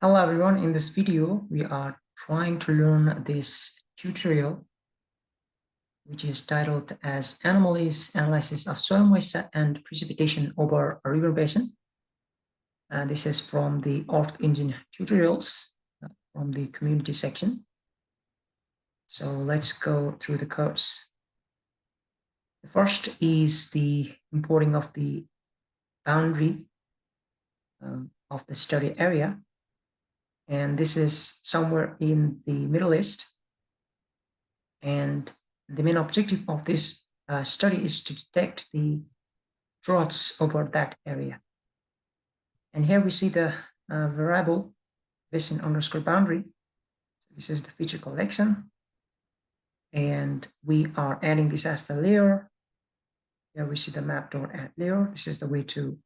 Hello everyone, in this video we are trying to learn this tutorial which is titled as Anomalies, Analysis of Soil Moisture and Precipitation over a River Basin. And this is from the earthengine tutorials from the community section. So let's go through the codes. The first is the importing of the boundary of the study area. And this is somewhere in the Middle East. And the main objective of this study is to detect the droughts over that area. And here we see the variable basin underscore boundary. This is the feature collection. And we are adding this as the layer. Here we see the map.add layer. This is the way to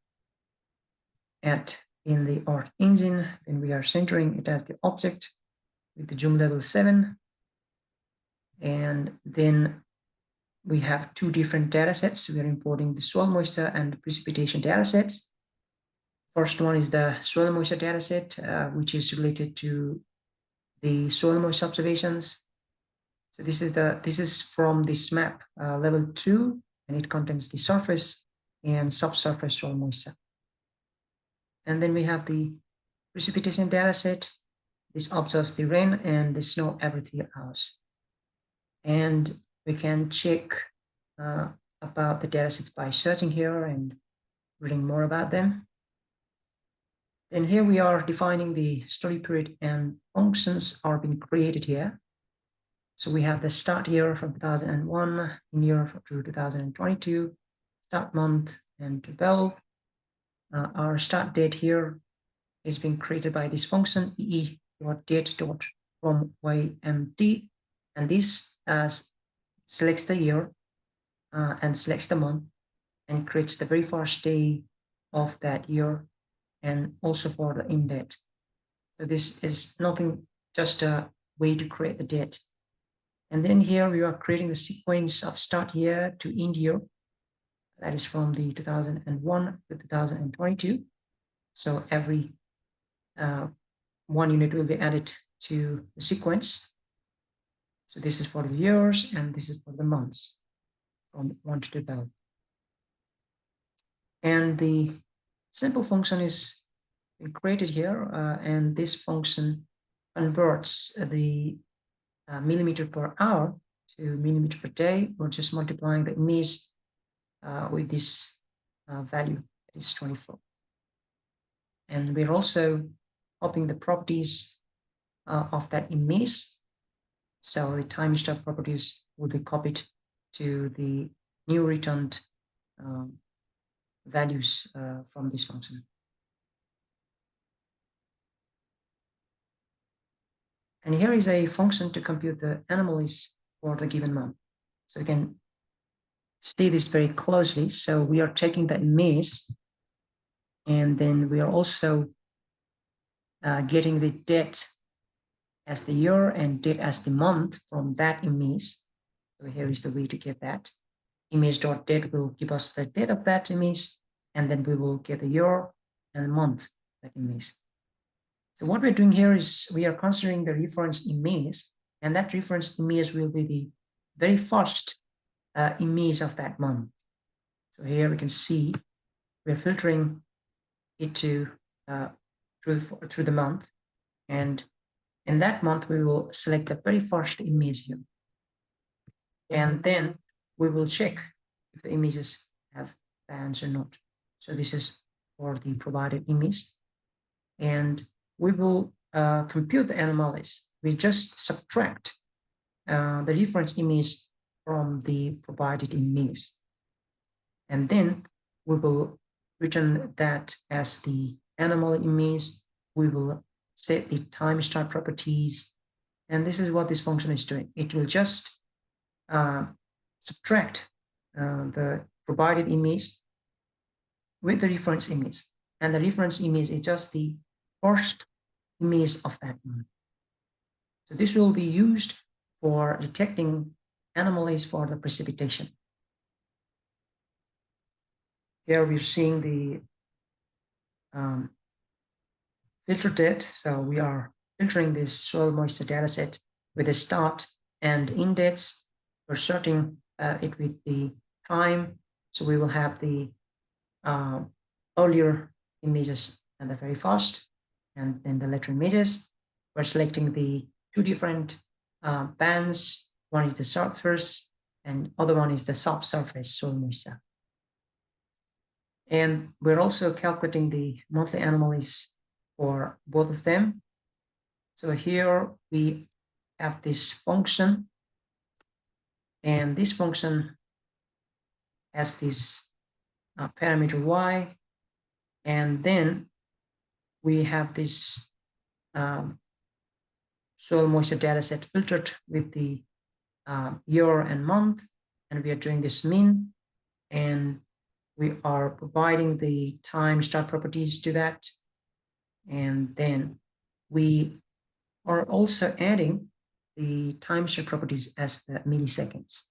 add in the earthengine. Then we are centering it as the object with the zoom level 7. And then we have two different data sets. We are importing the soil moisture and precipitation data sets. First one is the soil moisture data set, which is related to the soil moisture observations. So this is from this map level 2, and it contains the surface and subsurface soil moisture. And then we have the precipitation data set. This observes the rain and the snow every 3 hours. And we can check about the datasets by searching here and reading more about them. And here we are defining the study period, and functions are being created here. So we have the start year from 2001, in year to 2022, start month and 12. Our start date here is being created by this function ee.date.from_ymd, and this selects the year and selects the month and creates the very first day of that year and also for the end date. So this is nothing, just a way to create the date. And then here we are creating the sequence of start year to end year. That is from the 2001 to 2022. So every 1 unit will be added to the sequence. So this is for the years and this is for the months from 1 to 12. And the simple function is created here, and this function converts the millimeter per hour to millimeter per day. We're just multiplying the image with this value, that is 24. And we're also copying the properties of that image. So the time step properties will be copied to the new returned values from this function. And here is a function to compute the anomalies for the given month. So you can see this very closely. So we are taking the image, and then we are also getting the date as the year and date as the month from that image. So here is the way to get that. Image.date will give us the date of that image, and then we will get the year and the month of that image. So what we're doing here is we are considering the reference image, and that reference image will be the very first image of that month. So here we can see we're filtering it to through the month, and in that month we will select the very first image here, and then we will check if the images have bands or not. So this is for the provided image, and we will compute the anomalies. We just subtract the reference image from the provided image, and then we will return that as the anomaly image. We will set the time start properties, and this is what this function is doing. It will just subtract the provided image with the reference image, and the reference image is just the first image of that month. So this will be used for detecting anomalies for the precipitation. Here we're seeing the filtered it. So we are filtering this soil moisture dataset with a start and index. We're sorting it with the time. So we will have the earlier images and the very first, and then the later images. We're selecting the two different bands. One is the surface, and other one is the subsurface soil moisture. And we're also calculating the monthly anomalies for both of them. So here we have this function, and this function has this parameter y, and then we have this soil moisture dataset filtered with the year and month, and we are doing this min, and we are providing the time start properties to that, and then we are also adding the time start properties as the milliseconds.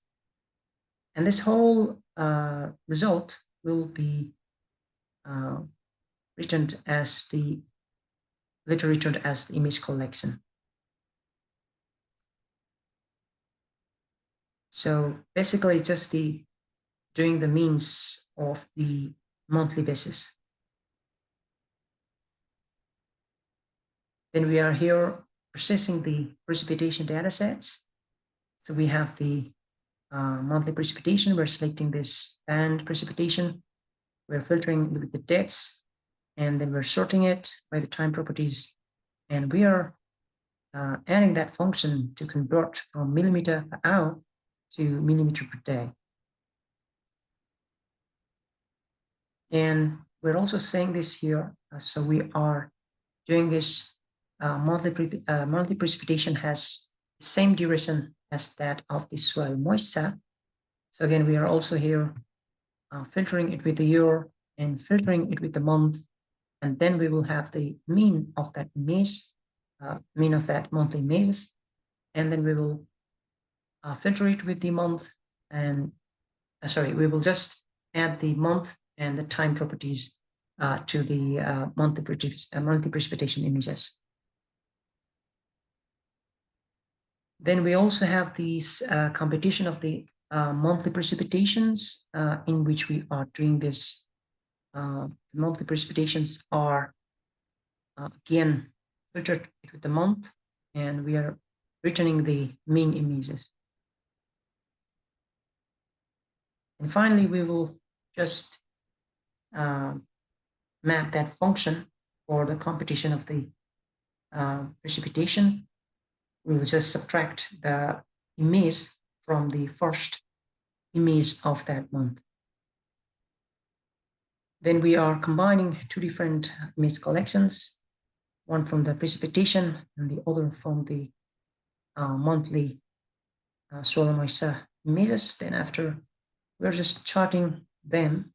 And this whole result will be returned as the later returned as the image collection. So basically just the doing the means of the monthly basis. Then we are here processing the precipitation data sets. So we have the monthly precipitation. We're selecting this band precipitation. We're filtering with the dates, and then we're sorting it by the time properties. And we are adding that function to convert from millimeter per hour to millimeter per day. And we're also saying this here. So we are doing this monthly precipitation has the same duration as that of the soil moisture. So again, we are also here filtering it with the year and filtering it with the month. And then we will have the mean of that image, mean of that monthly image. And then we will filter it with the month, and we will just add the month and the time properties to the monthly precipitation images. Then we also have these competition of the monthly precipitations in which we are doing this. Monthly precipitations are again filtered with the month, and we are returning the mean images. And finally, we will just map that function for the competition of the precipitation. We will just subtract the image from the first image of that month. Then we are combining two different image collections, one from the precipitation and the other from the monthly soil moisture images. Then after, we're just charting them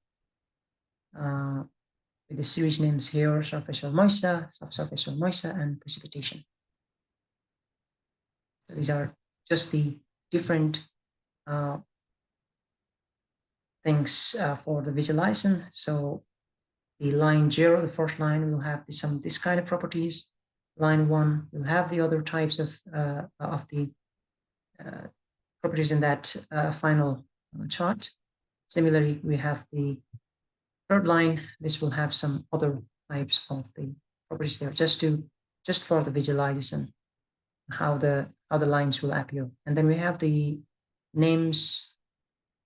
with the series names here: surface soil moisture, subsurface soil moisture, and precipitation. So these are just the different things for the visualization. So the line 0, the first line, will have some this kind of properties. Line 1 will have the other types of the properties in that final chart. Similarly, we have the third line. This will have some other types of the properties there, just for the visualization, how the lines will appear. And then we have the names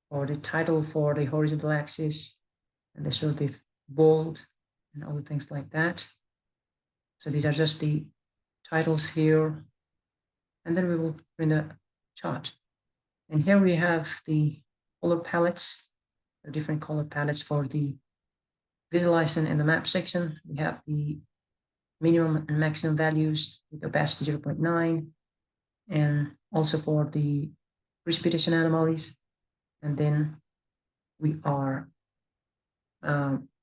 or the title for the horizontal axis, and this will be bold and other things like that. So these are just the titles here, and then we will print a chart. And here we have the color palettes, the different color palettes for the visualization in the map section. We have the minimum and maximum values with opacity 0.9, and also for the precipitation anomalies. And then we are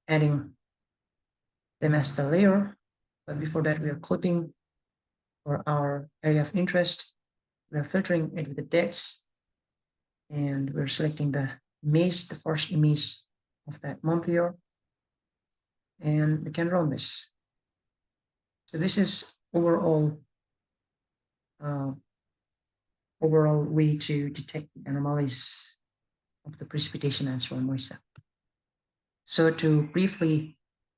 adding them as the layer. But before that, we are clipping for our area of interest. We are filtering it with the dates, and we're selecting the image, the first image of that month year, and we can run this. So this is overall way to detect the anomalies of the precipitation and soil moisture. So to briefly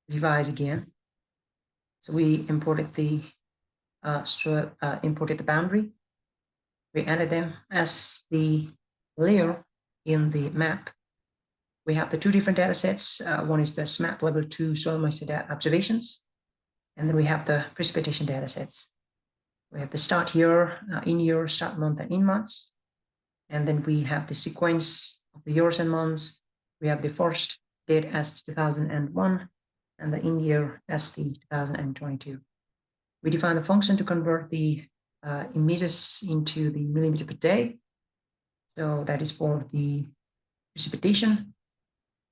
revise again, so we imported the boundary. We added them as the layer in the map. We have the two different data sets. One is the SMAP level 2 soil moisture observations, and then we have the precipitation data sets. We have the start year, in year, start month, and in months. And then we have the sequence of the years and months. We have the first date as 2001 and the in year as the 2022. We define the function to convert the images into the millimeter per day. So that is for the precipitation.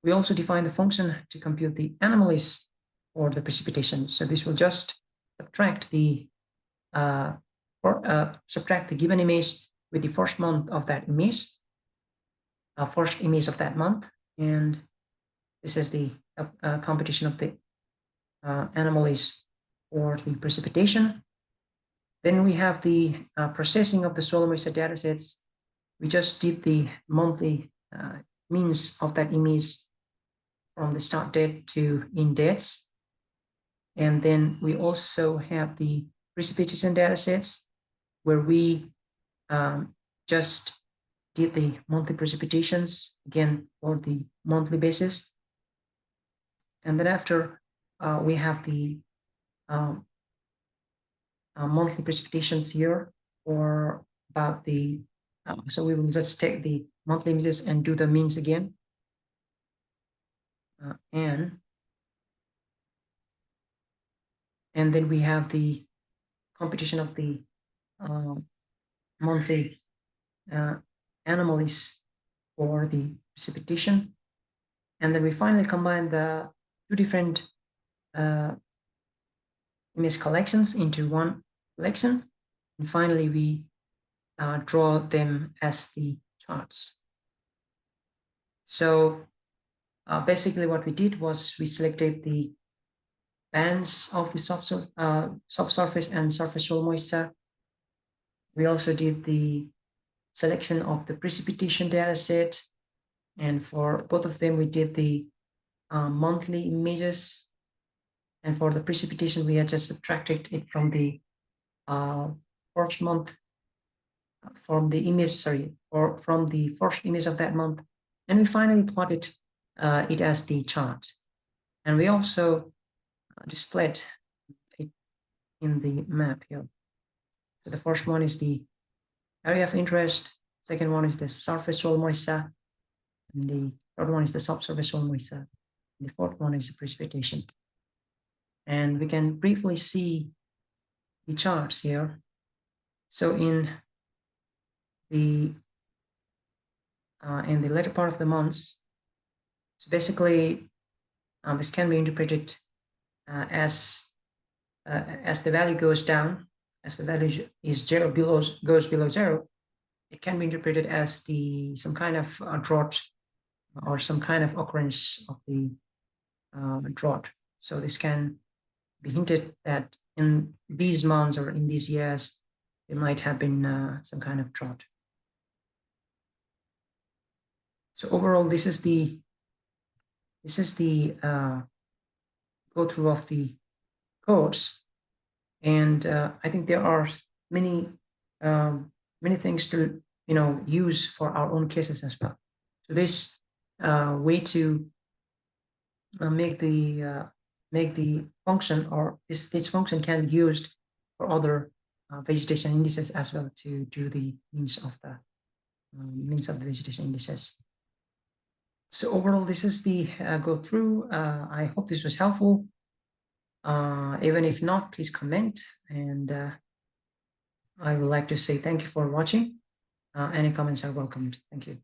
We also define the function to compute the anomalies for the precipitation. So this will just subtract the given image with the first month of that image, first image of that month, and this is the computation of the anomalies for the precipitation. Then we have the processing of the soil moisture datasets. We just did the monthly means of that image from the start date to in dates. And then we also have the precipitation datasets where we just did the monthly precipitations again for the monthly basis. And then after we have the monthly precipitations here for about the, so we will just take the monthly images and do the means again. And then we have the computation of the monthly anomalies for the precipitation. And then we finally combine the two different image collections into one collection. And finally, we draw them as the charts. So basically what we did was we selected the bands of the subsurface and surface soil moisture. We also did the selection of the precipitation data set. And for both of them, we did the monthly images. And for the precipitation, we had just subtracted it from the first month, from the image, sorry, or from the first image of that month. And we finally plotted it as the chart. And we also displayed it in the map here. So the first one is the area of interest, second one is the surface soil moisture, and the third one is the subsurface soil moisture, and the fourth one is the precipitation. And we can briefly see the charts here. So in the later part of the months, so basically this can be interpreted as the value goes down, as the value is goes below zero, it can be interpreted as some kind of drought or some kind of occurrence of the drought. So this can be hinted that in these months or in these years, there might have been some kind of drought. So overall, this is the go through of the course, and I think there are many things to use for our own cases as well. So this way to make the function, or this function can be used for other vegetation indices as well to do the means of the vegetation indices. So overall, this is the go through. I hope this was helpful. Even if not, please comment. And I would like to say thank you for watching. Any comments are welcomed. Thank you.